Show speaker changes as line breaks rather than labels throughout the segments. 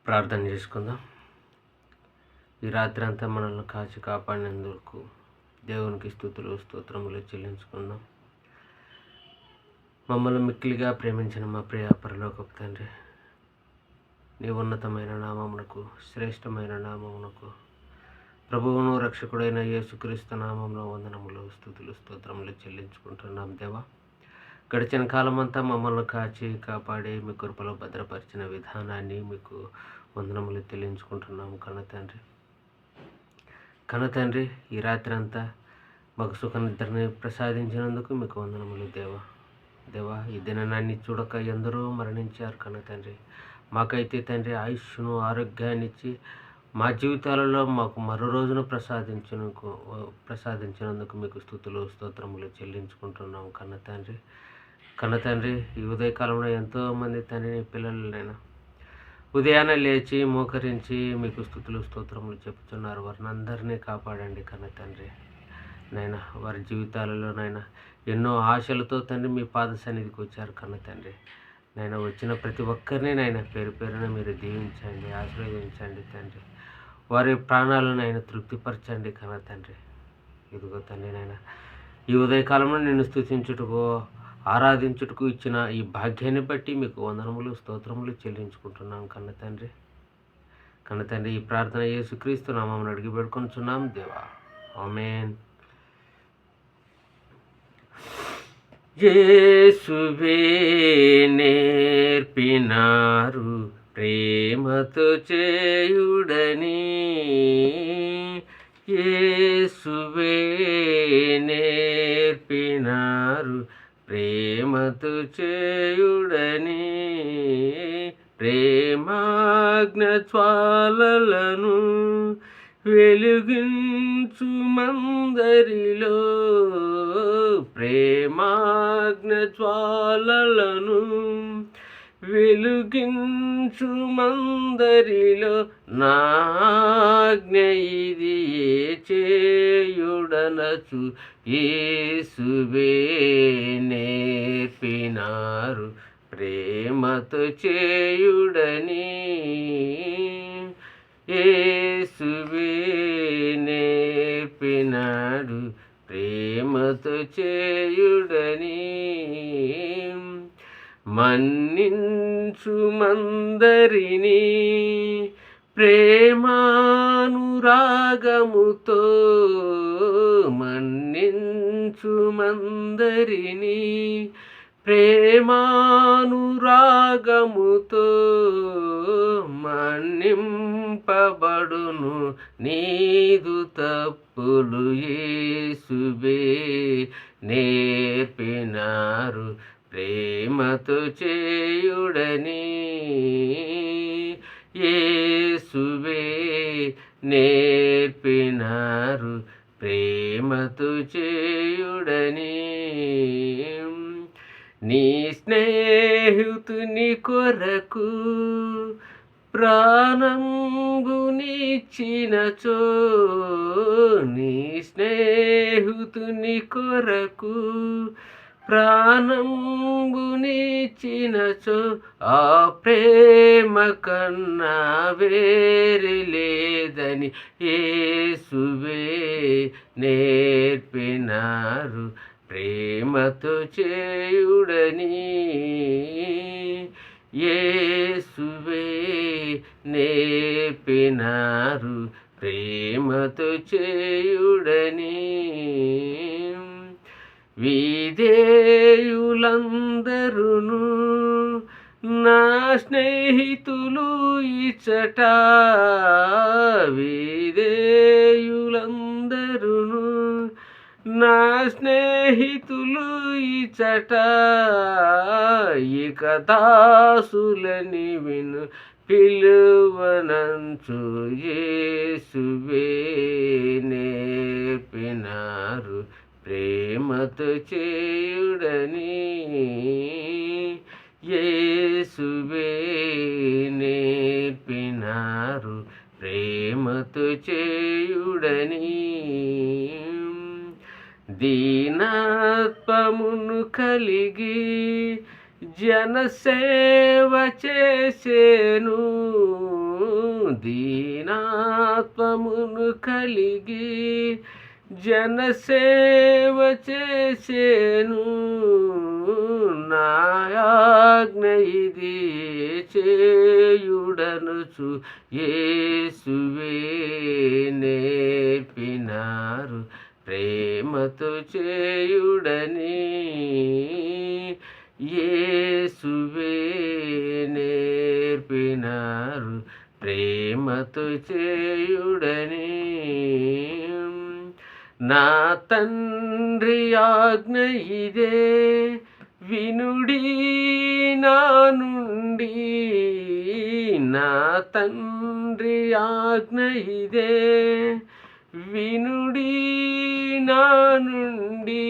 ప్రార్థన చేసుకుందాం. ఈ రాత్రి అంతా మనల్ని కాచి కాపాడినందుకు దేవునికి స్తుతులు స్తోత్రములు చెల్లించుకుందాం. మమ్మల్ని మిక్కిలిగా ప్రేమించిన మా ప్రియ పరలోకపు తండ్రి, నీ ఉన్నతమైన నామమునకు, శ్రేష్టమైన నామమునకు, ప్రభువును రక్షకుడైన యేసుక్రీస్తు నామంలో వందనములు స్తుతులు స్తోత్రములు చెల్లించుకుంటున్నాం. దేవా, గడిచిన కాలమంతా మమ్మల్ని కాచి కాపాడి మీ కృపలో భద్రపరిచిన విధానాన్ని మీకు వందనములు చెల్లించుకుంటున్నాము. కన్న తండ్రి, ఈ రాత్రి అంతా మాకు సుఖ నిద్రని ప్రసాదించినందుకు మీకు వందనములు. దేవా, ఈ దినాన్ని చూడక ఎందరో మరణించారు కన్న తండ్రి. మాకైతే తండ్రి ఆయుష్ను ఆరోగ్యాన్ని ఇచ్చి మా జీవితాలలో మాకు మరో రోజును ప్రసాదించినందుకు మీకు స్తుతులు స్తోత్రములు చెల్లించుకుంటున్నాము. కన్న తండ్రి, ఈ ఉదయకాలంలో ఎంతోమంది తండ్రి పిల్లలైనా ఉదయాన్నే లేచి మోకరించి మీకు స్తుతులు స్తోత్రములు చెప్తున్నారు. వారిని అందరినీ కాపాడండి కన్న తండ్రి. నైనా వారి జీవితాలలో ఎన్నో ఆశలతో తండ్రి మీ పాద సన్నిధికి వచ్చారు కన్న తండ్రి. వచ్చిన ప్రతి ఒక్కరిని పేరు పేరున మీరు దీవించండి, ఆశీర్వదించండి తండ్రి. వారి ప్రాణాలను తృప్తిపరచండి కన్న తండ్రి. ఇదిగో తండ్రి, ఈ ఉదయకాలంలో నిన్ను స్తుతించుటకు ఆరాధించుటకు ఇచ్చిన ఈ భాగ్యాన్ని బట్టి మీకు వందనములు స్తోత్రములు చెల్లించుకుంటున్నాం కన్న తండ్రి. ఈ ప్రార్థన యేసుక్రీస్తు నామమున అడిగి పెడుకొనుచున్నాం దేవా, ఆమేన్. యేసువే నేర్పినారు ప్రేమతో చేయుడని, యేసువే నేర్పినారు ప్రేమతో చేయుడని, ప్రేమాగ్న జ్వాలలను వెలిగించు మందరిలో, ప్రేమాగ్న జ్వాలలను వెలిగించు మందరిలో, నాజ్ఞ ఇది చేయుడనచు యేసువే నేర్పినారు ప్రేమతో చేయుడని, యేసువే నేర్పినాడు ప్రేమతో చేయుడని, మన్నించు మందరిని ప్రేమానురాగముతో, మన్నించు మందరిని ప్రేమానురాగముతో, మన్నింపబడును నీదు తప్పులు, యేసువే నేర్పినారు ప్రేమతో చేయుడని, యేసువే నేర్పినారు ప్రేమతో చేయుడని, నీ స్నేహితుని కొరకు ప్రాణంబునిచ్చినచో, నీ స్నేహితుని కొరకు ప్రాణంబునిచ్చినచో, ఆ ప్రేమ కన్నా వేరే లేదని యేసువే నేర్పినారు ప్రేమతో చేయుడని, యేసువే నేర్పినారు ప్రేమతో చేయుడని, విధేయులందరును నా స్నేహితులు ఇచ్చట, విధేయులందరును నా స్నేహితులు ఇచ్చట, ఇక దాసులని విను పిలువనంచు యేసువే నేర్పినారు ప్రేమతో చేయుడని, యేసువే నేర్పినారు ప్రేమతో చేయుడని, దీనత్వమును కలిగి జనసేవ చేసేను, దీనాత్మమును కలిగి జనసేవ చేసేను. నాయాజ్ఞ ఇది చేయుడనుచు యేసువే నేర్పినారు ప్రేమతో చేయుడని. యేసువే నేర్పినారు ప్రేమతో చేయుడని. నా తండ్రి ఆజ్ఞ ఇదే వినుడి నా నుండి. నా తండ్రి ఆజ్ఞ ఇదే వినుడి నా నుండి.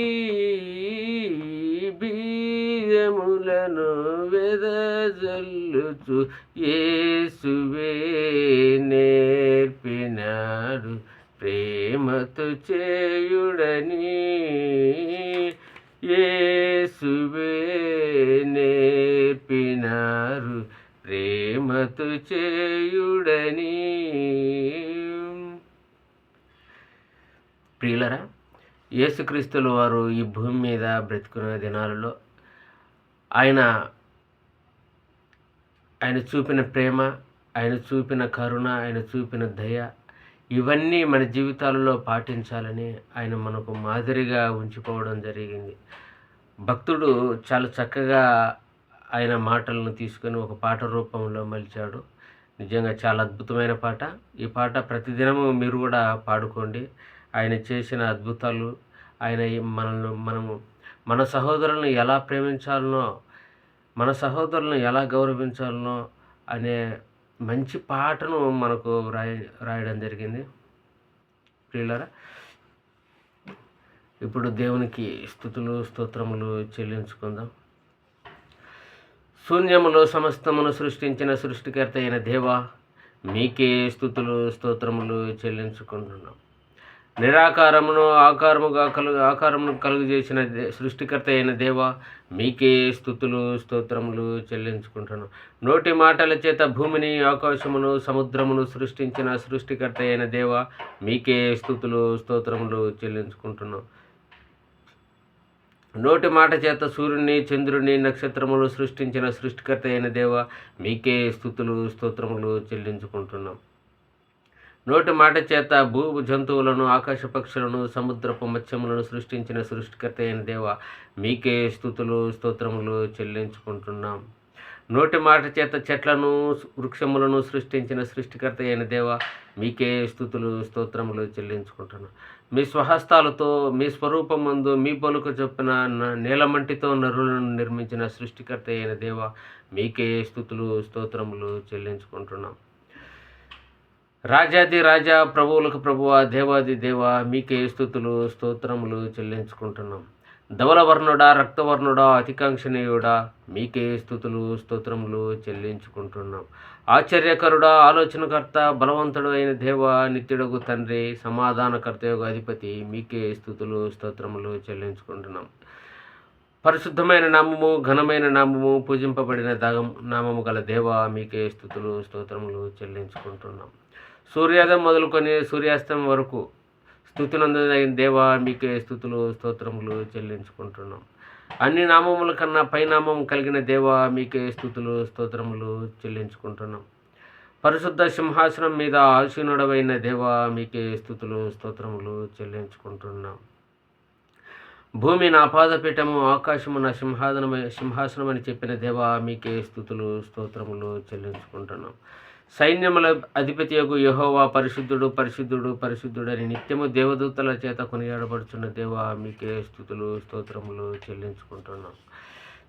బీజములను వెదజల్లుచు యేసువే నేర్పినాడు ప్రేమతో చేయుడని. యేసువే నేర్పినారు ప్రేమతో చేయుడని. ప్రియులరా, యేసుక్రీస్తుల వారు ఈ భూమి మీద బ్రతుకున్న దినాలలో ఆయన చూపిన ప్రేమ, ఆయన చూపిన కరుణ, ఆయన చూపిన దయ, ఇవన్నీ మన జీవితాలలో పాటించాలని ఆయన మనకు మాదిరిగా ఉంచిపోవడం జరిగింది. భక్తుడు చాలా చక్కగా ఆయన మాటలను తీసుకొని ఒక పాట రూపంలో మలిచాడు. నిజంగా చాలా అద్భుతమైన పాట. ఈ పాట ప్రతిదినము మీరు కూడా పాడుకోండి. ఆయన చేసిన అద్భుతాలు, ఆయన మనము మన సహోదరులను ఎలా ప్రేమించాలనో, మన సహోదరులను ఎలా గౌరవించాలనో అనే మంచి పాటను మనకు రాయడం జరిగింది. ప్రియులారా, ఇప్పుడు దేవునికి స్తుతులు స్తోత్రములు చెల్లించుకుందాం. శూన్యములో సమస్తమును సృష్టించిన సృష్టికర్త అయిన దేవా, మీకే స్తుతులు స్తోత్రములు చెల్లించుకుంటున్నాం. నిరాకారమును ఆకారమును కలుగజేసిన సృష్టికర్త అయిన దేవా, మీకే స్తుతులు స్తోత్రములు చెల్లించుకుంటున్నాం. నోటి మాటల చేత భూమిని, ఆకాశమును, సముద్రమును సృష్టించిన సృష్టికర్త అయిన దేవా, మీకే స్తుతులు స్తోత్రములు చెల్లించుకుంటున్నాం. నోటి మాట చేత సూర్యుని, చంద్రుని, నక్షత్రములు సృష్టించిన సృష్టికర్త అయిన దేవా, మీకే స్తుతులు స్తోత్రములు చెల్లించుకుంటున్నాం. నోటి మాట చేత భూ జంతువులను, ఆకాశ పక్షులను, సముద్రపు మత్స్యములను సృష్టించిన సృష్టికర్త అయిన దేవా, మీకే స్తుతులు స్తోత్రములు చెల్లించుకుంటున్నాం. నోటి మాట చేత చెట్లను, వృక్షములను సృష్టించిన సృష్టికర్త అయిన దేవా, మీకే స్తుతులు స్తోత్రములు చెల్లించుకుంటున్నాం. మీ స్వహస్తాలతో మీ స్వరూపమందు మీ పలుకు చొప్పున నీలమంటితో నరులను నిర్మించిన సృష్టికర్త అయిన దేవా, మీకే స్తుతులు స్తోత్రములు చెల్లించుకుంటున్నాం. రాజాది రాజా, ప్రభువులకు ప్రభువా, దేవాది దేవా, మీకే స్తుతులు స్తోత్రములు చెల్లించుకుంటున్నాం. ధవలవర్ణుడా, రక్తవర్ణుడా, అతికాంక్షణీయుడా, మీకే స్తుతులు స్తోత్రములు చెల్లించుకుంటున్నాం. ఆశ్చర్యకరుడా, ఆలోచనకర్త, బలవంతుడు అయిన దేవా, నిత్యుడగు తండ్రి, సమాధానకర్తయగు అధిపతి, మీకే స్తుతులు స్తోత్రములు చెల్లించుకుంటున్నాం. పరిశుద్ధమైన నామము, ఘనమైన నామము, పూజింపబడిన నామము గల దేవా, మీకే స్తుతులు స్తోత్రములు చెల్లించుకుంటున్నాం. సూర్యోదయం మొదలుకొని సూర్యాస్తం వరకు స్తుతినందైన దేవా, మీకే స్తుతులు స్తోత్రములు చెల్లించుకుంటున్నాం. అన్ని నామముల కన్నా పైనామం కలిగిన దేవా, మీకే స్తుతులు స్తోత్రములు చెల్లించుకుంటున్నాం. పరిశుద్ధ సింహాసనం మీద ఆసీనుడవైన దేవా, మీకే స్తుతులు స్తోత్రములు చెల్లించుకుంటున్నాం. భూమి నా పాదపీఠము, ఆకాశము నా సింహాసనం అని చెప్పిన దేవా, మీకే స్తుతులు స్తోత్రములు చెల్లించుకుంటున్నాం. సైన్యముల అధిపతియగు యెహోవా పరిశుద్ధుడు, పరిశుద్ధుడు, పరిశుద్ధుడని నిత్యము దేవదూతల చేత కొనియాడబడుచున్న దేవా, మీకే స్తుతులు స్తోత్రములు చెల్లించుకుంటున్నాం.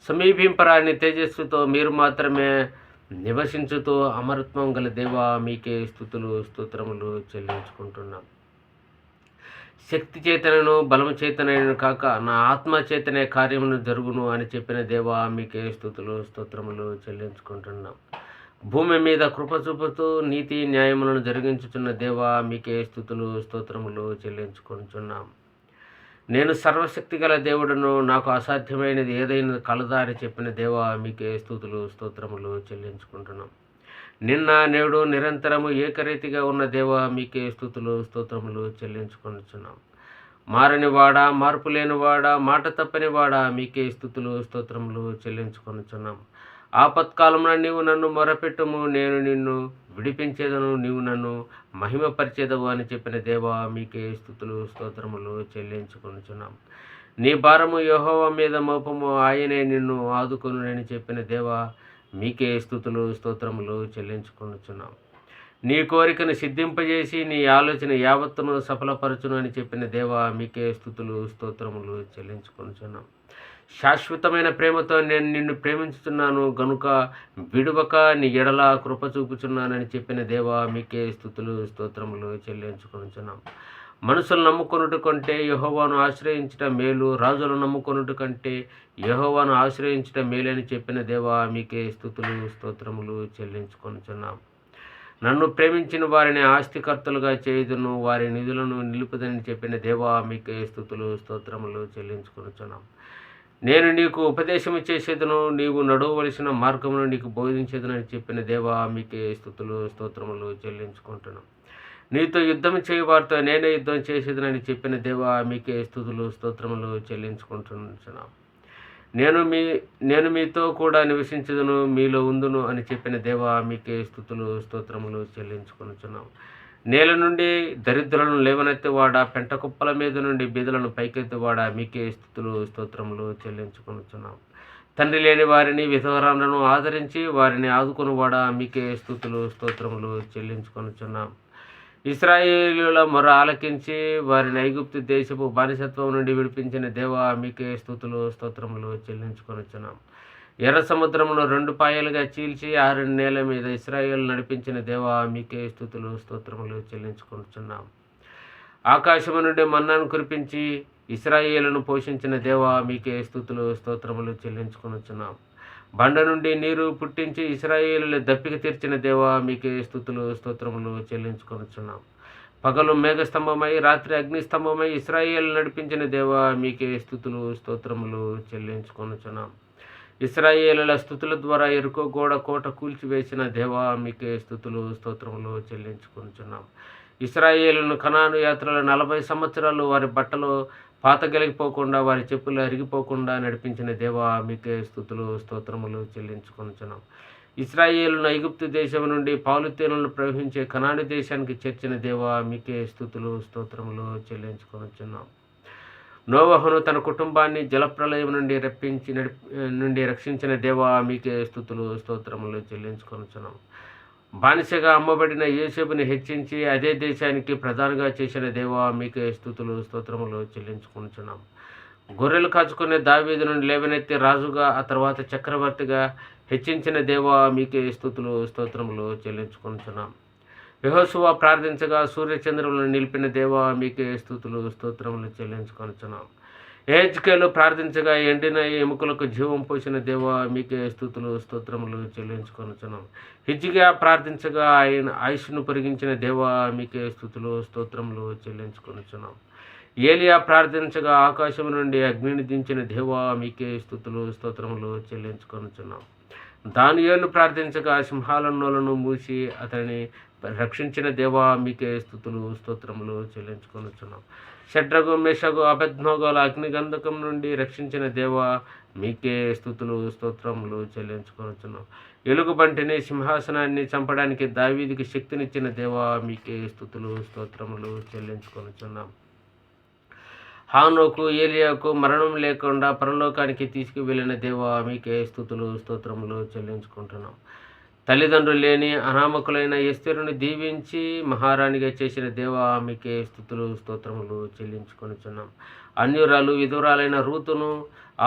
సమీపింపరాని తేజస్సుతో మీరు మాత్రమే నివసించుతూ అమరత్వం గల దేవా, మీకే స్తుతులు స్తోత్రములు చెల్లించుకుంటున్నాం. శక్తి చేతనను బలము చేతనైన కాక నా ఆత్మ చేతనే కార్యమును జరుగును అని చెప్పిన దేవా, మీకే స్తుతులు స్తోత్రములు చెల్లించుకుంటున్నాం. భూమి మీద కృప చూపుతూ నీతి న్యాయములను జరిగించుచున్న దేవా, మీకే స్తుతులు స్తోత్రములు చెల్లించుకుంటున్నాం. నేను సర్వశక్తి గల దేవుడును, నాకు అసాధ్యమైనది ఏదైనా కలదా అని చెప్పిన దేవా, మీకే స్తుతులు స్తోత్రములు చెల్లించుకుంటున్నాం. నిన్న నేడు నిరంతరము ఏకరీతిగా ఉన్న దేవా మీకే స్తుతులు స్తోత్రములు చెల్లించుకొనుచున్నాం. మారని వాడా, మార్పు లేని వాడా, మాట తప్పని వాడా, మీకే స్తుతులు స్తోత్రములు చెల్లించుకొనుచున్నాం. ఆపత్కాలమున నీవు నన్ను మొరపెట్టుము, నేను నిన్ను విడిపించేదను, నీవు నన్ను మహిమపరిచేదవు అని చెప్పిన దేవా మీకే స్తుతులు స్తోత్రములు చెల్లించుకొనుచున్నాం. నీ భారము యెహోవా మీద మోపము, ఆయనే నిన్ను ఆదుకొనునని చెప్పిన దేవా మీకే స్తుతులు స్తోత్రములు చెల్లించుకొనుచున్నాం. నీ కోరికను సిద్ధింపజేసి నీ ఆలోచన యావత్తును సఫలపరచును అని చెప్పిన దేవా మీకే స్తుతులు స్తోత్రములు చెల్లించుకొనుచున్నాం. శాశ్వతమైన ప్రేమతో నేను నిన్ను ప్రేమించుతున్నాను గనుక విడువక నీ ఎడల కృప చూపుచున్నానని చెప్పిన దేవా మీకే స్తుతులు స్తోత్రములు చెల్లించుకొనుచున్నాం. మనుషులు నమ్ముకొనుట కంటే యెహోవాను ఆశ్రయించుట మేలు, రాజులను నమ్ముకొనుట కంటే యెహోవాను ఆశ్రయించుట మేలని చెప్పిన దేవా మీకే స్తుతులు స్తోత్రములు చెల్లించుకొనుచున్నాం. నన్ను ప్రేమించిన వారిని ఆస్తికర్తలుగా చేయుదును, వారి నిధులను నిలుపుదని చెప్పిన దేవా మీకే స్తుతులు స్తోత్రములు చెల్లించుకొనుచున్నాం. నేను నీకు ఉపదేశము చేసేదను, నీవు నడవవలసిన మార్గమును నీకు బోధించేదనని చెప్పిన దేవా మీకే స్తుతులు స్తోత్రములు చెల్లించుకుంటున్నాం. నీతో యుద్ధం చేయవారితో నేనే యుద్ధం చేసేదనని చెప్పిన దేవా మీకే స్తుతులు స్తోత్రములు చెల్లించుకుంటున్నాం. నేను మీతో కూడా నివసించదును, మీలో ఉందును అని చెప్పిన దేవా మీకే స్తుతులు స్తోత్రములు చెల్లించుకొనుచున్నాం. నేల నుండి దరిద్రులను లేవనెత్తివాడా, పెంట కుప్పల మీద నుండి బీదలను పైకెత్తివాడా, మీకే స్తుతులు స్తోత్రములు చెల్లించుకొనుచున్నాం. తండ్రి లేని వారిని విధవరాలను ఆదరించి వారిని ఆదుకొనువాడా, మీకే స్తుతులు స్తోత్రములు చెల్లించుకొనుచున్నాం. ఇశ్రాయేలీయుల మొర ఆలకించి వారిని ఐగుప్తు దేశపు బానిసత్వం నుండి విడిపించిన దేవా మీకే స్తుతులు స్తోత్రములు చెల్లించుకొనుచున్నాం. ఎర్ర సముద్రమును 2 పాయలుగా చీల్చి 6 నేల మీద ఇశ్రాయేలు నడిపించిన దేవా మీకే స్తుతులు స్తోత్రములు చెల్లించుకొనుచున్నాం. ఆకాశము నుండి మన్నాను కురిపించి ఇశ్రాయేలును పోషించిన దేవా మీకే స్తుతులు స్తోత్రములు చెల్లించుకొనుచున్నాం. బండ నుండి నీరు పుట్టించి ఇశ్రాయేలుల దప్పిక తీర్చిన దేవా మీకే స్తుతులు స్తోత్రములు చెల్లించుకొనుచున్నాం. పగలు మేఘస్తంభమై రాత్రి అగ్నిస్తంభమై ఇశ్రాయేలు నడిపించిన దేవా మీకే స్తుతులు స్తోత్రములు చెల్లించుకొనుచున్నాం. ఇశ్రాయేలుల స్తుతుల ద్వారా ఎరుకో గోడ కోట కూల్చివేసిన దేవా మీకే స్తుతులు స్తోత్రములు చెల్లించుకొనుచున్నాం. ఇశ్రాయేలును కనాను యాత్రలో 40 సంవత్సరాలు వారి బట్టలు పాతగలిగిపోకుండా వారి చెప్పులు అరిగిపోకుండా నడిపించిన దేవా మీకే స్తుతులు స్తోత్రములు చెల్లించుకొనుచున్నాం. ఇశ్రాయేలును ఐగుప్తు దేశం నుండి పాలు తేనెలు ప్రవహించే కనాను దేశానికి చేర్చిన దేవా మీకే స్తుతులు స్తోత్రములు చెల్లించుకొనుచున్నాం. నోవహును తన కుటుంబాన్ని జలప్రలయం నుండి రక్షించిన దేవా మీకే స్తుతులు స్తోత్రములు చెల్లించుకొనుచున్నాం. బానిసగా అమ్మబడిన యోసేపుని హెచ్చించి అదే దేశానికి ప్రధానిగా చేసిన దేవా మీకే స్తుతులు స్తోత్రములు చెల్లించుకొనుచున్నాం. గొర్రెలు కాచుకునే దావీదును లేవనెత్తి రాజుగా ఆ తర్వాత చక్రవర్తిగా హెచ్చించిన దేవా మీకే స్తుతులు స్తోత్రములు చెల్లించుకొనుచున్నాం. యెహోషువ ప్రార్థించగా సూర్యచంద్రులను నిలిపిన దేవా మీకే స్తుతులు స్తోత్రములు చెల్లించుకొనుచున్నాం. యెహెజ్కేలు ప్రార్థించగా ఎండిన ఎముకలకు జీవం పోసిన దేవా మీకే స్తుతులు స్తోత్రములు చెల్లించుకొనుచున్నాం. హిజ్కియా ప్రార్థించగా ఆయన ఆయుష్ను పొరిగించిన దేవా మీకే స్తుతులు స్తోత్రములు చెల్లించుకొనుచున్నాం. ఏలియా ప్రార్థించగా ఆకాశం నుండి అగ్నిని దించిన దేవా మీకే స్తుతులు స్తోత్రములు చెల్లించుకొనుచున్నాం. దానియేలు ప్రార్థించగా సింహాల నోలను మూసి అతనిని రక్షించిన దేవా మీకే స్తుతులు స్తోత్రములు చెల్లించుకొనుచున్నాం. షడ్రకు మేషకు అబేద్నెగోల అగ్నిగంధకం నుండి రక్షించిన దేవా మీకే స్తుతులు స్తోత్రములు చెల్లించుకొనుచున్నాం. ఎలుగుబంటిని సింహాసనాన్ని చంపడానికి దావీదుకి శక్తినిచ్చిన దేవా మీకే స్తుతులు స్తోత్రములు చెల్లించుకొనుచున్నాం. హానోకు ఏలియాకు మరణం లేకుండా పరలోకానికి తీసుకువెళ్ళిన దేవా మీకే స్తుతులు స్తోత్రములు చెల్లించుకుంటున్నాం. తల్లిదండ్రులు లేని అనామకులైన ఎస్తేరుని దీవించి మహారాణిగా చేసిన దేవా మీకే స్తుతులు స్తోత్రములు చెల్లించుకొనుచున్నాం. అన్యురాలు విధురాలైన రూతును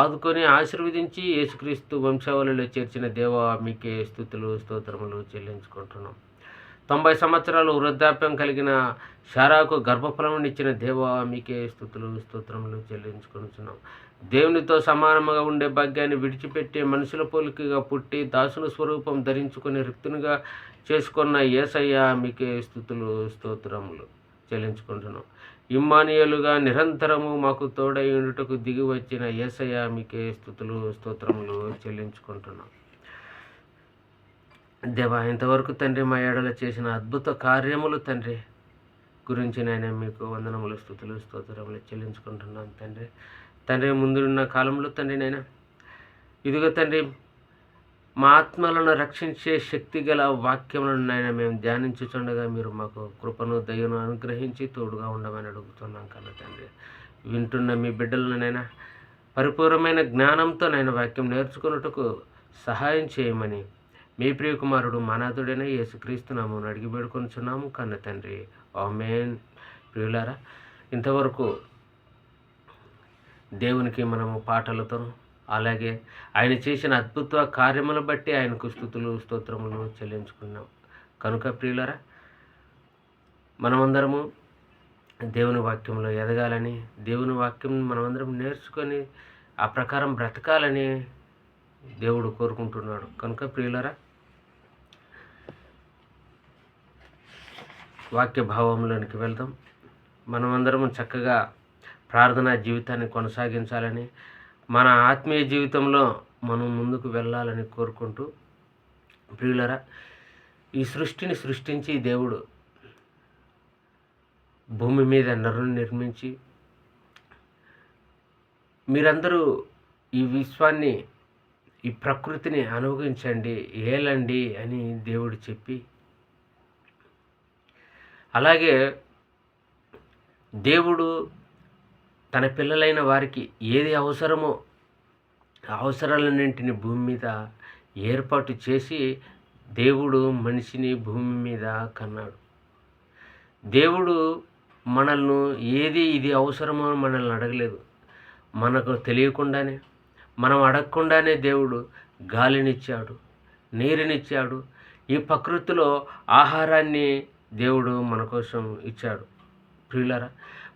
ఆదుకొని ఆశీర్వదించి యేసుక్రీస్తు వంశావళిలో చేర్చిన దేవా మీకే స్తుతులు స్తోత్రములు చెల్లించుకుంటున్నాం. 90 సంవత్సరాలు వృద్ధాప్యం కలిగిన శారాకు గర్భఫలమునిచ్చిన దేవా మీకే స్తుతులు స్తోత్రములు చెల్లించుకొనుచున్నాం. దేవునితో సమానముగా ఉండే భాగ్యాన్ని విడిచిపెట్టి మనుషుల పోలికగా పుట్టి దాసుని స్వరూపం ధరించుకొని రిక్తునిగా చేసుకున్న యేసయ్య మీకే స్తుతులు స్తోత్రములు చెల్లించుకుంటున్నాం. ఇమ్మానుయేలుగా నిరంతరము మాకు తోడై ఉండుటకు దిగి వచ్చిన యేసయ్య మీకే స్తుతులు స్తోత్రములు చెల్లించుకుంటున్నాం. దేవా, ఇంతవరకు తండ్రి మా ఏడల చేసిన అద్భుత కార్యములు తండ్రి గురించి నేను మీకు వందనములు, స్తుతులు, స్తోత్రములు చెల్లించుకుంటున్నాను తండ్రి. తండ్రి, ముందున్న కాలంలో తండ్రి ఇదిగో తండ్రి, మా ఆత్మలను రక్షించే శక్తి గల వాక్యములను మేము ధ్యానించుచుండగా మీరు మాకు కృపను, దయను అనుగ్రహించి తోడుగా ఉండమని అడుగుతున్నాం కన్నా తండ్రి. వింటున్న మీ బిడ్డలను పరిపూర్ణమైన జ్ఞానంతో వాక్యం నేర్చుకున్నట్టుకు సహాయం చేయమని మీ ప్రియకుమారుడు మానాథుడైన యేసుక్రీస్తు నామమున అడిగి వేడుకొనుచున్నాము కన్న తండ్రి. ఆమేన్. ప్రియులారా, ఇంతవరకు దేవునికి మనము పాటలతో, అలాగే ఆయన చేసిన అద్భుత కార్యములను బట్టి ఆయనకు స్తుతులు, స్తోత్రములు చెల్లించుకున్నాం కనుక ప్రియులారా, మనమందరము దేవుని వాక్యంలో ఎదగాలని, దేవుని వాక్యం మనమందరం నేర్చుకొని ఆ ప్రకారం బ్రతకాలని దేవుడు కోరుకుంటున్నాడు కనుక ప్రియులారా, వాక్య భావంలోనికి వెళ్దాం. మనమందరం చక్కగా ప్రార్థనా జీవితాన్ని కొనసాగించాలని, మన ఆత్మీయ జీవితంలో మనం ముందుకు వెళ్ళాలని కోరుకుంటూ, ప్రియులరా, ఈ సృష్టిని సృష్టించి దేవుడు భూమి మీద నరుని నిర్మించి, మీరందరూ ఈ విశ్వాన్ని, ఈ ప్రకృతిని అనుభవించండి, ఏలండి అని దేవుడు చెప్పి, అలాగే దేవుడు తన పిల్లలైన వారికి ఏది అవసరమో అవసరాలన్నింటిని భూమి మీద ఏర్పాటు చేసి దేవుడు మనిషిని భూమి మీద కన్నాడు. దేవుడు మనల్ని ఏది ఇది అవసరమో మనల్ని అడగలేదు. మనకు తెలియకుండానే, మనం అడగకుండానే దేవుడు గాలినిచ్చాడు, నీరునిచ్చాడు, ఈ ప్రకృతిలో ఆహారాన్ని దేవుడు మన కోసం ఇచ్చాడు. ప్రియులారా,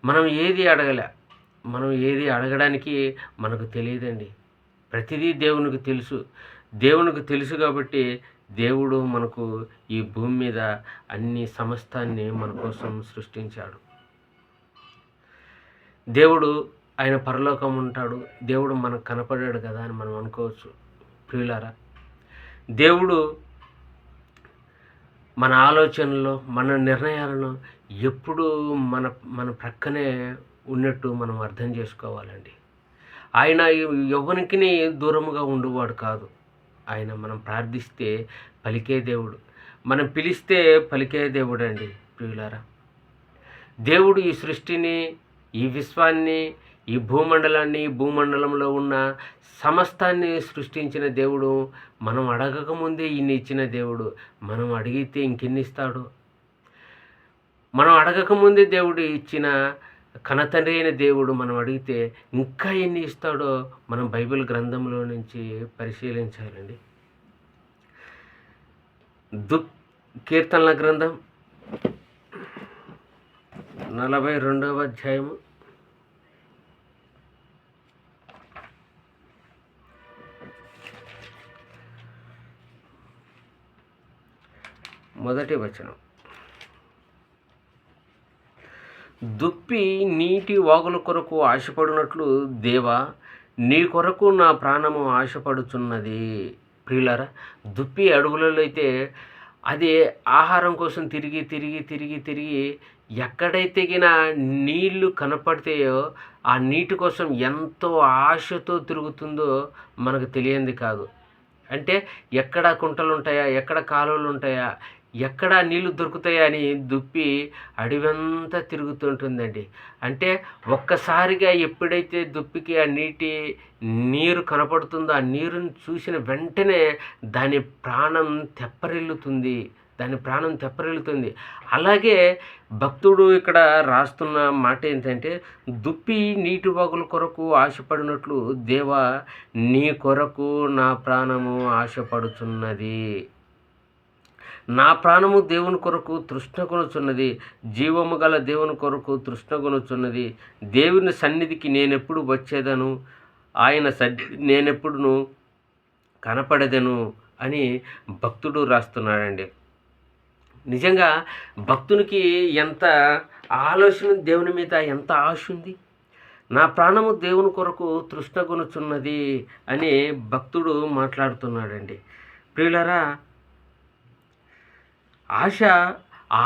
మనం ఏది అడగడానికి మనకు తెలియదండి. ప్రతిదీ దేవునికి తెలుసు. దేవునికి తెలుసు కాబట్టి దేవుడు మనకు ఈ భూమి మీద అన్ని సమస్తాన్ని మన కోసం సృష్టించాడు. దేవుడు ఆయన పరలోకం ఉంటాడు, దేవుడు మనకు కనపడాడు కదా అని మనం అనుకోవచ్చు. ప్రియులారా, దేవుడు మన ఆలోచనలో, మన నిర్ణయాలను ఎప్పుడు మన ప్రక్కనే ఉన్నట్టు మనం అర్థం చేసుకోవాలండి. ఆయన ఎవ్వరికి దూరముగా ఉండేవాడు కాదు. ఆయన మనం ప్రార్థిస్తే పలికే దేవుడు, మనం పిలిస్తే పలికే దేవుడు అండి. ప్రియులారా, దేవుడు ఈ సృష్టిని, ఈ విశ్వాన్ని, ఈ భూమండలాన్ని, భూమండలంలో ఉన్న సమస్తాన్ని సృష్టించిన దేవుడు, మనం అడగకముందే ఇన్ని ఇచ్చిన దేవుడు. మనం అడిగితే ఇంకెన్ని ఇస్తాడు? మనం అడగకముందే దేవుడు ఇచ్చిన కనతండ్రి అయిన దేవుడు మనం అడిగితే ఇంకా ఎన్ని ఇస్తాడో మనం బైబిల్ గ్రంథంలో నుంచి పరిశీలించాలండి. కీర్తనల గ్రంథం 42వ అధ్యాయము 1వ వచనం. దుప్పి నీటి వాగుల కొరకు ఆశపడినట్లు దేవా, నీ కొరకు నా ప్రాణము ఆశపడుచున్నది. ప్రియులారా, దుప్పి అడవులలో అయితే అది ఆహారం కోసం తిరిగి ఎక్కడైతే నీళ్లు కనపడతాయో ఆ నీటి కోసం ఎంతో ఆశతో తిరుగుతుందో మనకు తెలియంది కాదు. అంటే ఎక్కడ కుంటలు ఉంటాయా, ఎక్కడ కాలువలు ఉంటాయా, ఎక్కడ నీళ్లు దొరుకుతాయా అని దుప్పి అడవంతా తిరుగుతుంటుందండి. అంటే ఒక్కసారిగా ఎప్పుడైతే దుప్పికి ఆ నీరు కనపడుతుందో, ఆ నీరుని చూసిన వెంటనే దాని ప్రాణం తెప్పరిల్లుతుంది. అలాగే భక్తుడు ఇక్కడ రాస్తున్న మాట ఏంటంటే, దుప్పి నీటి వాగుల కొరకు ఆశపడినట్లు దేవా, నీ కొరకు నా ప్రాణము ఆశపడుచున్నది. నా ప్రాణము దేవుని కొరకు తృష్ణగొనుచున్నది, జీవము గల దేవుని కొరకు తృష్ణగొనుచున్నది. దేవుని సన్నిధికి నేనెప్పుడు వచ్చేదను, ఆయన నేనెప్పుడును కనపడేదను అని భక్తుడు రాస్తున్నాడండి. నిజంగా భక్తునికి ఎంత ఆలోచన, దేవుని మీద ఎంత ఆశ ఉంది. నా ప్రాణము దేవుని కొరకు తృష్ణగొనుచున్నది అని భక్తుడు మాట్లాడుతున్నాడండి. ప్రియులారా, ఆశ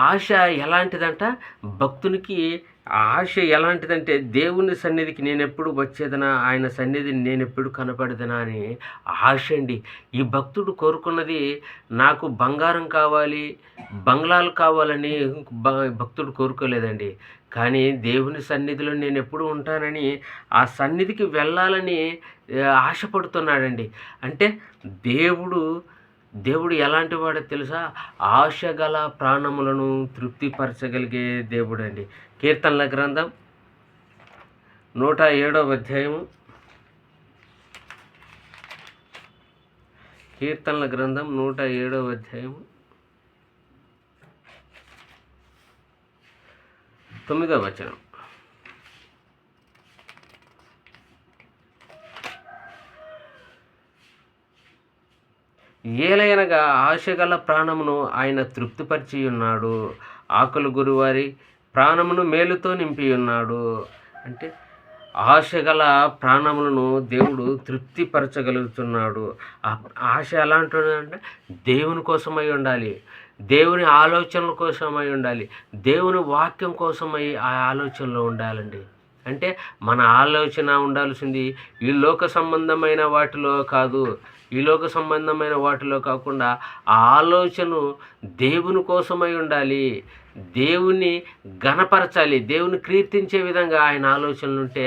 ఆశ ఎలాంటిదంట భక్తునికి ఆశ ఎలాంటిదంటే దేవుని సన్నిధికి నేనెప్పుడు వచ్చేదనా, ఆయన సన్నిధిని నేనెప్పుడు కనపడదనా అని ఆశ అండి. ఈ భక్తుడు కోరుకున్నది నాకు బంగారం కావాలి, బంగ్లాలు కావాలని భక్తుడు కోరుకోలేదండి. కానీ దేవుని సన్నిధిలో నేనెప్పుడు ఉంటానని ఆ సన్నిధికి వెళ్ళాలని ఆశపడుతున్నాడండి. అంటే దేవుడు దేవుడు ఎలాంటి వాడో తెలుసా? ఆశ గల ప్రాణములను తృప్తిపరచగలిగే దేవుడండి. కీర్తనల గ్రంథం 107వ అధ్యాయము. కీర్తనల గ్రంథం 107వ అధ్యాయము 9వ వచనం. ఏలయనగా ఆశగల ప్రాణమును ఆయన తృప్తిపరిచి ఉన్నాడు, ఆకలి గురువారి ప్రాణమును మేలుతో నింపి ఉన్నాడు. అంటే ఆశగల ప్రాణములను దేవుడు తృప్తిపరచగలుగుతున్నాడు. ఆశ ఎలా ఉంటుందంటే దేవుని కోసమై ఉండాలి, దేవుని ఆలోచనల కోసమై ఉండాలి, దేవుని వాక్యం కోసమై ఆ ఆలోచనలో ఉండాలండి. అంటే మన ఆలోచన ఉండాల్సింది ఈ లోక సంబంధమైన వాటిలో కాదు, ఈ లోక సంబంధమైన వాటిలో కాకుండా ఆ ఆలోచన దేవుని కోసమై ఉండాలి, దేవుని ఘనపరచాలి, దేవుని కీర్తించే విధంగా ఆయన ఆలోచనలు ఉంటే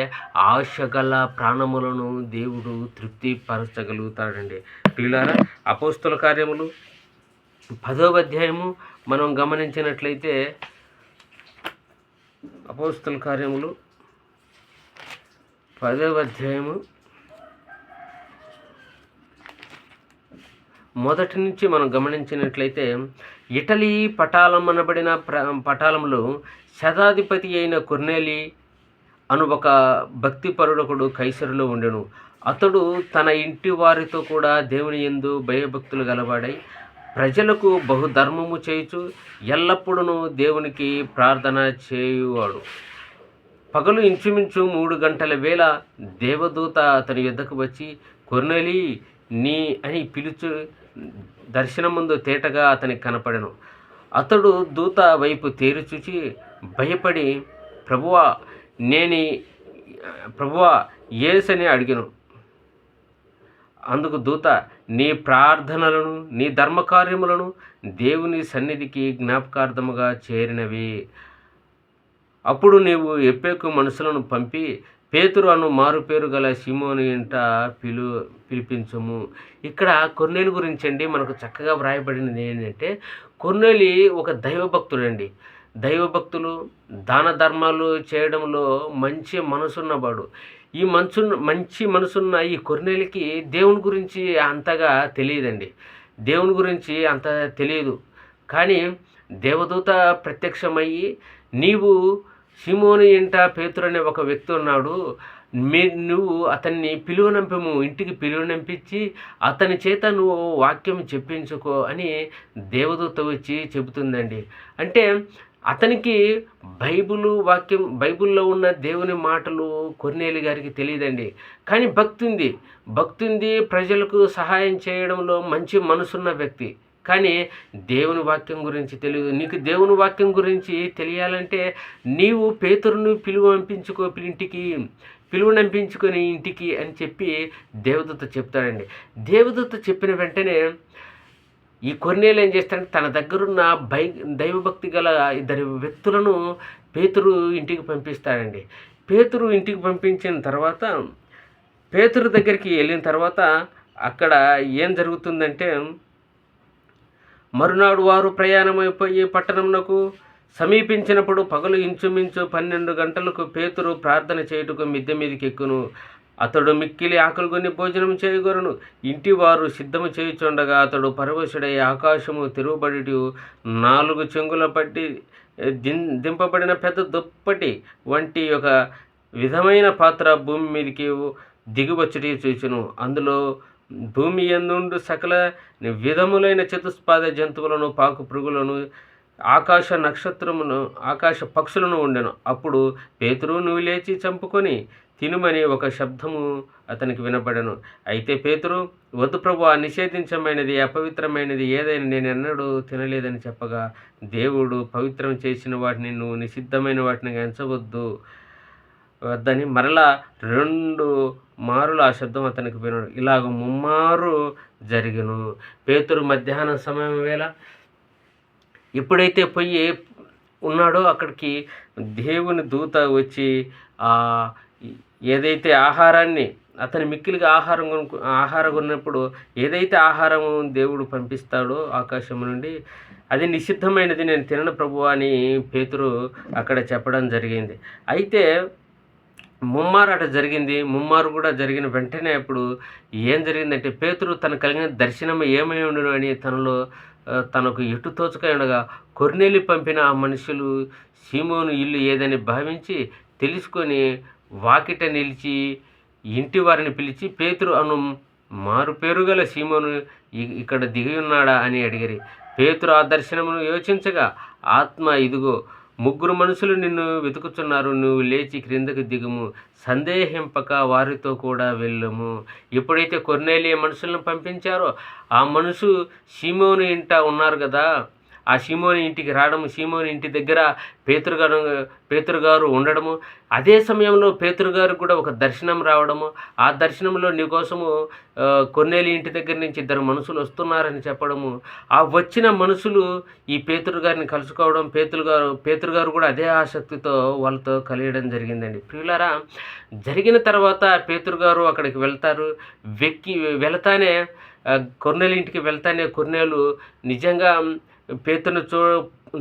ఆశ గల ప్రాణములను దేవుడు తృప్తిపరచగలుగుతాడండి. ప్రియులారా, అపోస్తుల కార్యములు 10వ అధ్యాయము మనం గమనించినట్లయితే, అపోస్తుల కార్యములు 10వ అధ్యాయము మొదటి నుంచి మనం గమనించినట్లయితే, ఇటలీ పటాలం అనబడిన పటాలంలో శతాధిపతి అయిన కొర్నేలి అను ఒక భక్తిపరుడొకడు కైసరులో ఉండెను. అతడు తన ఇంటి వారితో కూడా దేవుని యందు భయభక్తులు గలవాడై ప్రజలకు బహుధర్మము చేయుచు ఎల్లప్పుడూ దేవునికి ప్రార్థన చేయువాడు. పగలు ఇంచుమించు 3 గంటల వేళ దేవదూత అతని యుద్ధకు వచ్చి, కొర్నేలి నీ అని పిలుచు దర్శనం ముందు తేటగా అతనికి కనపడెను. అతడు దూత వైపు తేరి చూచి భయపడి, ప్రభువా యేసని అడిగెను. అందుకు దూత, నీ ప్రార్థనలను నీ ధర్మకార్యములను దేవుని సన్నిధికి జ్ఞాపకార్థముగా చేరినవి. అప్పుడు నీవు ఎప్పేకు మనుషులను పంపి పేతురు అను మారు పేరు గల సీమోను ఇంట పిలిపించుము. ఇక్కడ కొర్నేలి గురించి అండి మనకు చక్కగా వ్రాయబడినది ఏంటంటే, కొర్నేలి ఒక దైవభక్తుడండి. దైవభక్తులు దాన ధర్మాలు చేయడంలో మంచి మనసున్నవాడు. ఈ మంచి మనసున్న ఈ కొర్నేలికి దేవుని గురించి అంతగా తెలియదండి, దేవుని గురించి అంత తెలియదు. కానీ దేవదూత ప్రత్యక్షమయ్యి, నీవు సీమోను ఇంట పేతురు అనే ఒక వ్యక్తి ఉన్నాడు, నువ్వు అతన్ని పిలువనంపము, ఇంటికి పిలువనంపించి అతని చేత నువ్వు వాక్యం చెప్పించుకో అని దేవదూత వచ్చి చెబుతుందండి. అంటే అతనికి బైబిల్లో ఉన్న దేవుని మాటలు కొర్నేలి గారికి తెలియదండి. కానీ భక్తి ఉంది, ప్రజలకు సహాయం చేయడంలో మంచి మనసున్న వ్యక్తి. కానీ దేవుని వాక్యం గురించి తెలియదు. నీకు దేవుని వాక్యం గురించి తెలియాలంటే నీవు పేతురును పిలువనంపించుకొని ఇంటికి అని చెప్పి దేవదూత చెప్తాడండి. దేవదూత చెప్పిన వెంటనే ఈ కొర్నేలి ఏం చేస్తాడంటే తన దగ్గరున్న దైవభక్తి గల 2 వ్యక్తులను పేతురు ఇంటికి పంపిస్తాడండి. పేతురు ఇంటికి పంపించిన తర్వాత, పేతురు దగ్గరికి వెళ్ళిన తర్వాత అక్కడ ఏం జరుగుతుందంటే, మరునాడు వారు ప్రయాణమైపోయి పట్టణమునకు సమీపించినప్పుడు పగలు ఇంచుమించు 12 గంటలకు పేతురు ప్రార్థన చేయుటకు మిద్దె మీదకి ఎక్కును. అతడు మిక్కిలి ఆకలిగొని భోజనం చేయగొరను. ఇంటి వారు సిద్ధము చేయుచుండగా అతడు పరవశుడై ఆకాశము తెరువబడి 4 చెంగుల పట్టి దింపబడిన పెద్ద దుప్పటి వంటి ఒక విధమైన పాత్ర భూమి మీదకి దిగివచ్చుటి చూచెను. అందులో భూమి యందుండు సకల విధములైన చతుష్పాద జంతువులను, పాకు పురుగులను, ఆకాశ నక్షత్రమును ఆకాశ పక్షులను ఉండెను. అప్పుడు పేతురు, నువ్వు లేచి చంపుకొని తినుమని ఒక శబ్దము అతనికి వినబడెను. అయితే పేతురు, వద్దు ప్రభువా, నిషేధించమైనది అపవిత్రమైనది ఏదైనా నేనెన్నడూ తినలేదని చెప్పగా, దేవుడు పవిత్రం చేసిన వాటిని నువ్వు నిషిద్ధమైన వాటిని వద్దని మరలా 2 మారులు ఆ శబ్దం అతనికి వినడు. ఇలాగ ముమ్మారు జరిగెను. పేతురు మధ్యాహ్నం సమయం వేళ ఎప్పుడైతే పొయ్యి ఉన్నాడో అక్కడికి దేవుని దూత వచ్చి ఏదైతే ఆహారాన్ని అతని మిక్కిలిగా ఆహారం ఉన్నప్పుడు ఏదైతే ఆహారము దేవుడు పంపిస్తాడో ఆకాశం నుండి, అది నిషిద్ధమైనది, నేను తినను ప్రభువా అని పేతురు అక్కడ చెప్పడం జరిగింది. అయితే ముమ్మారు అట జరిగింది. ముమ్మారు కూడా జరిగిన వెంటనే అప్పుడు ఏం జరిగిందంటే, పేతురు తనకు కలిగిన దర్శనం ఏమై ఉండును అని తనకు ఎటు తోచక ఉండగా, కొర్నేలి పంపిన ఆ మనుషులు సీమోను ఇల్లు ఏదని భావించి తెలుసుకొని వాకిట నిలిచి ఇంటి వారిని పిలిచి, పేతురు అను మారు పేరు గల సీమోను ఇక్కడ దిగి ఉన్నాడా అని అడిగిరి. పేతురు ఆ దర్శనమును యోచించగా, ఆత్మ, ఇదిగో 3 మనుషులు నిన్ను వెతుకుతున్నారు, నువ్వు లేచి క్రిందకు దిగుము, సందేహింపక వారితో కూడా వెళ్ళము. ఎప్పుడైతే కొర్నేలి మనుషులను పంపించారో ఆ మనుషు సీమోను ఇంట ఉన్నారు కదా, ఆ సీమోని ఇంటికి రావడము, సీమోని ఇంటి దగ్గర పేతురు గారు ఉండడము, అదే సమయంలో పేతురు గారు కూడా ఒక దర్శనం రావడము, ఆ దర్శనంలో నీకోసము కొర్నేలి ఇంటి దగ్గర నుంచి 2 మనుషులు వస్తున్నారని చెప్పడము, ఆ వచ్చిన మనుషులు ఈ పేతురు గారిని కలుసుకోవడం, పేతురు గారు కూడా అదే ఆసక్తితో వాళ్ళతో కలియడం జరిగిందండి. ప్రియులారా, జరిగిన తర్వాత పేతురు గారు అక్కడికి వెళ్తానే కొర్నేలు ఇంటికి వెళ్తానే కొర్నేలు నిజంగా పేతురును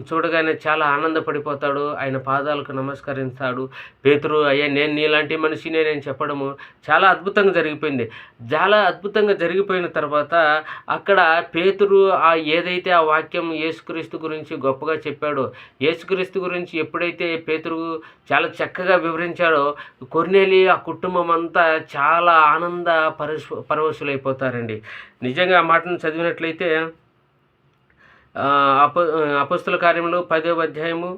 చూడగానే చాలా ఆనందపడిపోతాడు. ఆయన పాదాలకు నమస్కరిస్తాడు. పేతురు, అయ్యా నేను నీలాంటి మనిషినే నేను చెప్పడము చాలా అద్భుతంగా జరిగిపోయింది. చాలా అద్భుతంగా జరిగిపోయిన తర్వాత అక్కడ పేతురు ఏదైతే ఆ వాక్యం యేసుక్రీస్తు గురించి గొప్పగా చెప్పాడో, యేసుక్రీస్తు గురించి ఎప్పుడైతే పేతురు చాలా చక్కగా వివరించాడో, కొర్నేలి ఆ కుటుంబం అంతా చాలా పరవశులైపోతారండి. నిజంగా ఆ మాటను చదివినట్లయితే అపొస్తలుల కార్యములు 10వ అధ్యాయము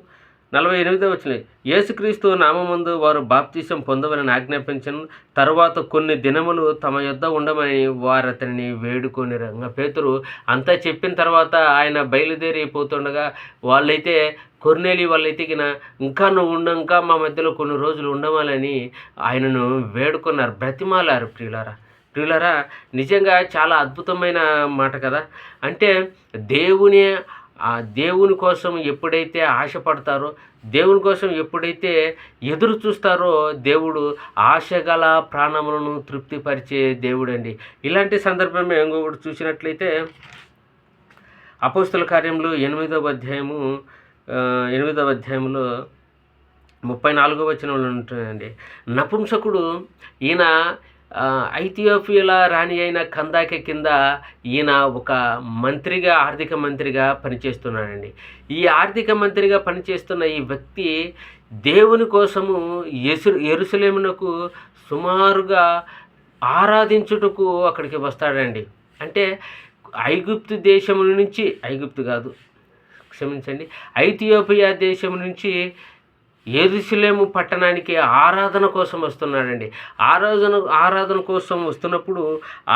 48వ వచనం, యేసుక్రీస్తు నామమందు వారు బాప్తిసం పొందవలని ఆజ్ఞాపించను. తరువాత కొన్ని దినములు తమ యొద్ద ఉండమని వారు అతనిని వేడుకొనిరి. పేతురు అంతా చెప్పిన తర్వాత ఆయన బయలుదేరిపోతుండగా వాళ్ళైతే కొర్నేలి వాళ్ళైతే ఇంకా నువ్వు ఇంకా మా మధ్యలో కొన్ని రోజులు ఉండవాలని ఆయనను వేడుకున్నారు, బ్రతిమాలారు. ప్రియులారా, నిజంగా చాలా అద్భుతమైన మాట కదా. అంటే దేవుని కోసం ఎప్పుడైతే ఆశపడతారో, దేవుని కోసం ఎప్పుడైతే ఎదురు చూస్తారో, దేవుడు ఆశగల ప్రాణములను తృప్తిపరిచే దేవుడండి. ఇలాంటి సందర్భం ఇంకొకటి చూసినట్లయితే అపొస్తలుల కార్యములు 8వ అధ్యాయంలో 34వ వచనంలో ఉంటుందండి. నపుంసకుడు ఈయన ఐథియోపియాల రాణి అయిన కందాకే కింద ఈయన ఒక ఆర్థిక మంత్రిగా పనిచేస్తున్నాడండి. ఈ ఆర్థిక మంత్రిగా పనిచేస్తున్న ఈ వ్యక్తి దేవుని కోసము యెరూషలేమునకు సుమారుగా ఆరాధించుటకు అక్కడికి వస్తాడండి. అంటే ఐథియోపియా దేశం నుంచి యెరూషలేము పట్టణానికి ఆరాధన కోసం వస్తున్నాడండి. ఆరాధన కోసం వస్తున్నప్పుడు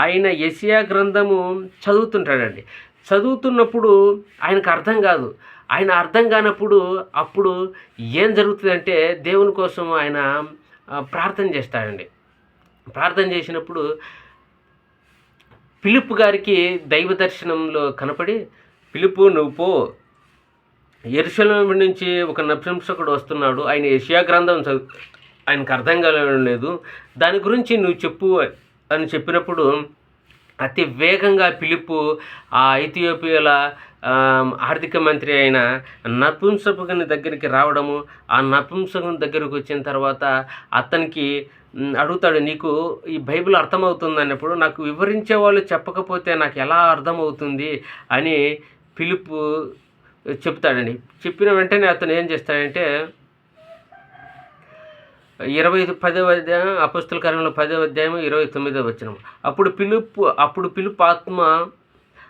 ఆయన యెషయా గ్రంథము చదువుతుంటాడండి. చదువుతున్నప్పుడు ఆయనకు అర్థం కాదు. అర్థం కానప్పుడు అప్పుడు ఏం జరుగుతుందంటే దేవుని కోసం ఆయన ప్రార్థన చేస్తాడండి. ప్రార్థన చేసినప్పుడు ఫిలిప్పు గారికి దైవ దర్శనంలో కనపడి, ఫిలిప్పు, నువ్వు పో, యెరూషలేము నుంచి ఒక నపుంసకుడు వస్తున్నాడు, ఆయన యెషయా గ్రంథం ఆయనకు అర్థం కాలేదు, దాని గురించి నువ్వు చెప్పు అని చెప్పినప్పుడు అతి వేగంగా ఫిలిప్పు ఆ ఐథియోపియాల ఆర్థిక మంత్రి అయిన నపుంసకుని దగ్గరికి రావడము, ఆ నపుంసకుని దగ్గరికి వచ్చిన తర్వాత అతనికి అడుగుతాడు, నీకు ఈ బైబిల్ అర్థమవుతుంది అన్నప్పుడు, నాకు వివరించే వాళ్ళు చెప్పకపోతే నాకు ఎలా అర్థమవుతుంది అని ఫిలిప్పు చెప్తాడండి. చెప్పిన వెంటనే అతను ఏం చేస్తాడంటే 10వ అధ్యాయం అపొస్తలుల కార్యములు 10వ అధ్యాయం 29వ వచనం, అప్పుడు ఫిలిప్పు ఆత్మ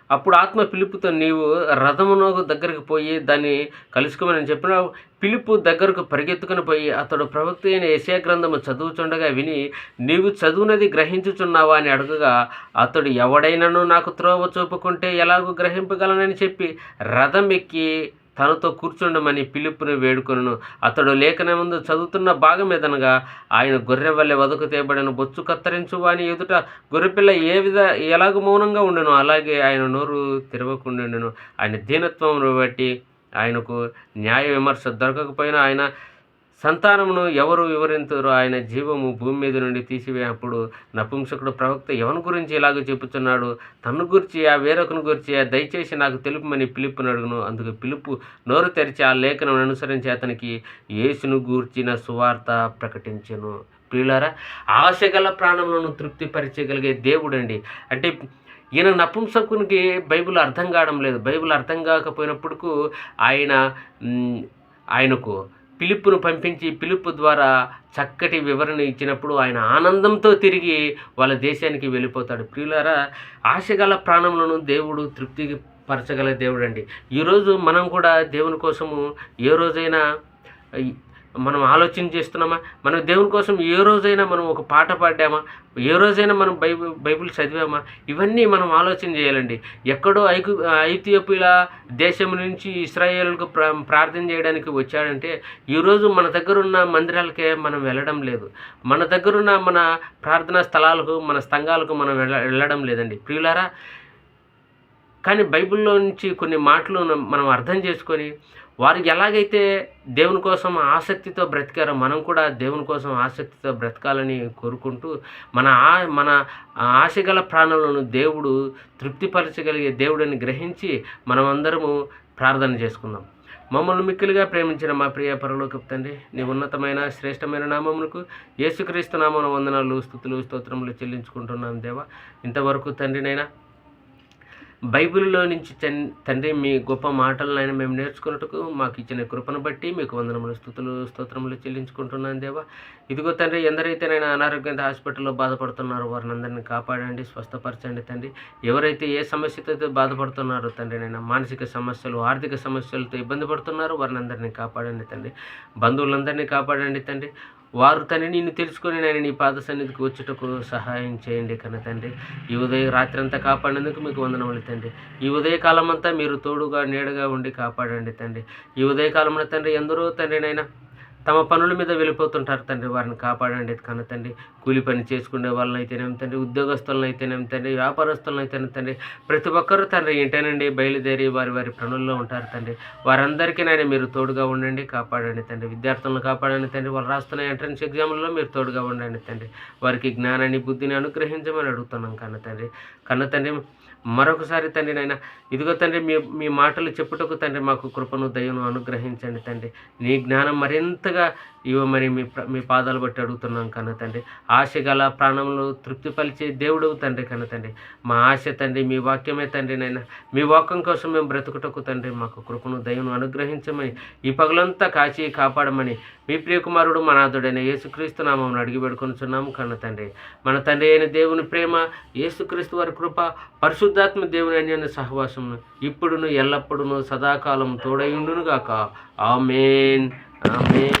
అప్పుడు ఆత్మ ఫిలిప్పుతో, నీవు రథమును దగ్గరికి పోయి దాన్ని కలుసుకోమని చెప్పిన ఫిలిప్పు దగ్గరకు పరిగెత్తుకుని పోయి అతడు ప్రవక్త అయిన యెషయా గ్రంథము చదువుచుండగా విని, నీవు చదువునది గ్రహించుచున్నావా అని అడగగా, అతడు, ఎవడైనను నాకు త్రోవ చూపుకుంటే ఎలాగూ గ్రహింపగలనని చెప్పి రథం ఎక్కి తనతో కూర్చుండమని ఫిలిప్పును వేడుకొనెను. అతడు లేఖనమందు చదువుతున్న భాగం ఏదనగా, ఆయన గొర్రె వలె వదకు తేబడిన బొచ్చు కత్తిరించు వాని ఎదుట గొర్రెపిల్ల ఎలాగ మౌనంగా ఉండెను, అలాగే ఆయన నోరు తెరవకుండెను. ఆయన దీనత్వమును బట్టి ఆయనకు న్యాయ విమర్శ దొరకకపోయినా ఆయన సంతానమును ఎవరు వివరింతురు? ఆయన జీవము భూమి మీద నుండి తీసివేయప్పుడు నపుంసకుడు ప్రవక్త ఎవని గురించి ఇలాగ చెప్పుచున్నాడు? తన్ను గుర్చియా వేరొకని గుర్చియా? దయచేసి నాకు తెలుపమని ఫిలిప్పును అడుగును. అందుకు ఫిలిప్పు నోరు తెరిచి ఆ లేఖనం అనుసరించి అతనికి యేసును గూర్చిన సువార్త ప్రకటించెను. ప్రియులారా, ఆశగల ప్రాణములను తృప్తిపరచగలిగే దేవుడండి. అంటే ఈయన నపుంసకునికి బైబిల్ అర్థం కావడం లేదు. బైబిల్ అర్థం కాకపోయినప్పుడు ఆయనకు ఫిలిప్పును పంపించి ఫిలిప్పు ద్వారా చక్కటి వివరణ ఇచ్చినప్పుడు ఆయన ఆనందంతో తిరిగి వాళ్ళ దేశానికి వెళ్ళిపోతాడు. ప్రియులారా, ఆశగల ప్రాణములను దేవుడు తృప్తి పరచగల దేవుడు అండి. ఈరోజు మనం కూడా దేవుని కోసము ఏ రోజైనా మనం ఆలోచన చేస్తున్నామా? మనం దేవుని కోసం ఏ రోజైనా మనం ఒక పాట పాడామా? ఏ రోజైనా మనం బైబిల్ చదివామా? ఇవన్నీ మనం ఆలోచన చేయాలండి. ఎక్కడో ఐథియోపియా దేశం నుంచి ఇశ్రాయేలుకు ప్రార్థన చేయడానికి వచ్చాడంటే, ఈరోజు మన దగ్గర ఉన్న మందిరాలకే మనం వెళ్ళడం లేదు. మన దగ్గరున్న మన ప్రార్థనా స్థలాలకు, మన సంఘాలకు మనం వెళ్ళడం లేదండి. ప్రియులారా, కానీ బైబిల్లో నుంచి కొన్ని మాటలు మనం అర్థం చేసుకొని, వారు ఎలాగైతే దేవుని కోసం ఆసక్తితో బ్రతికారో మనం కూడా దేవుని కోసం ఆసక్తితో బ్రతకాలని కోరుకుంటూ, మన ఆశగల ప్రాణులను దేవుడు తృప్తిపరచగలిగే దేవుడిని గ్రహించి మనమందరము ప్రార్థన చేసుకుందాం. మమ్మల్ని మిక్కిలిగా ప్రేమించిన మా ప్రియ పరలోకపు తండ్రి, నీ ఉన్నతమైన శ్రేష్టమైన నామమునకు యేసుక్రీస్తు నామమున వందనాలు, స్తుతులు, స్తోత్రములు చెల్లించుకుంటున్నాం దేవా. ఇంతవరకు తండ్రినైనా బైబిల్లో నుంచి తండ్రి మీ గొప్ప మాటలనైనా మేము నేర్చుకున్నట్టుకు మాకు ఇచ్చిన కృపను బట్టి మీకు వందనములు, స్తుతులు, స్తోత్రములు చెల్లించుకుంటున్నాను దేవా. ఇదిగో తండ్రి, ఎందరైతేనైనా అనారోగ్యంతో హాస్పిటల్లో బాధపడుతున్నారో వారిని అందరినీ కాపాడండి, స్వస్థపరచండి తండ్రి. ఎవరైతే ఏ సమస్యతో బాధపడుతున్నారో తండ్రి నైనా, మానసిక సమస్యలు, ఆర్థిక సమస్యలతో ఇబ్బంది పడుతున్నారో వారిని అందరినీ కాపాడండి తండ్రి. బంధువులందరినీ కాపాడండి తండ్రి. వారు తండ్రి నిన్ను తెలుసుకొని నేను నీ పాద సన్నిధికి వచ్చుటకు సహాయం చేయండి కన్న తండ్రి. ఈ రాత్రి అంతా కాపాడినందుకు మీకు వందనములు తండ్రి. ఈ ఉదయకాలం అంతా మీరు తోడుగా నీడగా ఉండి కాపాడండి తండ్రి. ఈ ఉదయకాలంలో తండ్రి ఎందరో తండ్రి నైనా తమ పనుల మీద వెళ్ళిపోతుంటారు తండ్రి, వారిని కాపాడండి కన్న తండ్రి. కూలి పని చేసుకునే వాళ్ళని అయితేనేం తండ్రి, ఉద్యోగస్తులను అయితేనేం తండ్రి, వ్యాపారస్తులను అయితేనే తండ్రి, ప్రతి ఒక్కరూ తండ్రి ఇంటేనండి బయలుదేరి వారి పనుల్లో ఉంటారు తండ్రి. వారందరికీ నైనా మీరు తోడుగా ఉండండి, కాపాడండి తండ్రి. విద్యార్థులను కాపాడండి తండ్రి. వాళ్ళు రాస్తున్న ఎంట్రన్స్ ఎగ్జామ్లలో మీరు తోడుగా ఉండండి తండ్రి. వారికి జ్ఞానాన్ని, బుద్ధిని అనుగ్రహించమని అడుగుతున్నాం కన్న తండ్రి. మరొకసారి తండ్రి నైనా ఇదిగో తండ్రి, మీ మాటలు చెప్పుటకు తండ్రి మాకు కృపను, దయను అనుగ్రహించండి తండ్రి. నీ జ్ఞానం మరింతగా ఇవ్వమని మీ పాదాలు బట్టి అడుగుతున్నాం కన్న తండ్రి. ఆశగల ప్రాణములు తృప్తిపరిచే దేవుడు తండ్రి కన్న తండ్రి. మా ఆశ తండ్రి మీ వాక్యమే తండ్రి నైనా. మీ వాక్యం కోసం మేము బ్రతుకుటకు తండ్రి మాకు కృపను, దయను అనుగ్రహించమని, ఈ పగలంతా కాచి కాపాడమని మీ ప్రియకుమారుడు మనాథుడైన యేసుక్రీస్తు నామమును అడిగి పెడుకొనుచున్నాము కన్న తండ్రి. మన తండ్రి అయిన దేవుని ప్రేమ, యేసుక్రీస్తు వారి కృప, పరిశుద్ధాత్మ దేవుని అన్యోన్య సహవాసమును ఇప్పుడును ఎల్లప్పుడూ సదాకాలం తోడై ఉండునుగాక. ఆమేన్, ఆమేన్.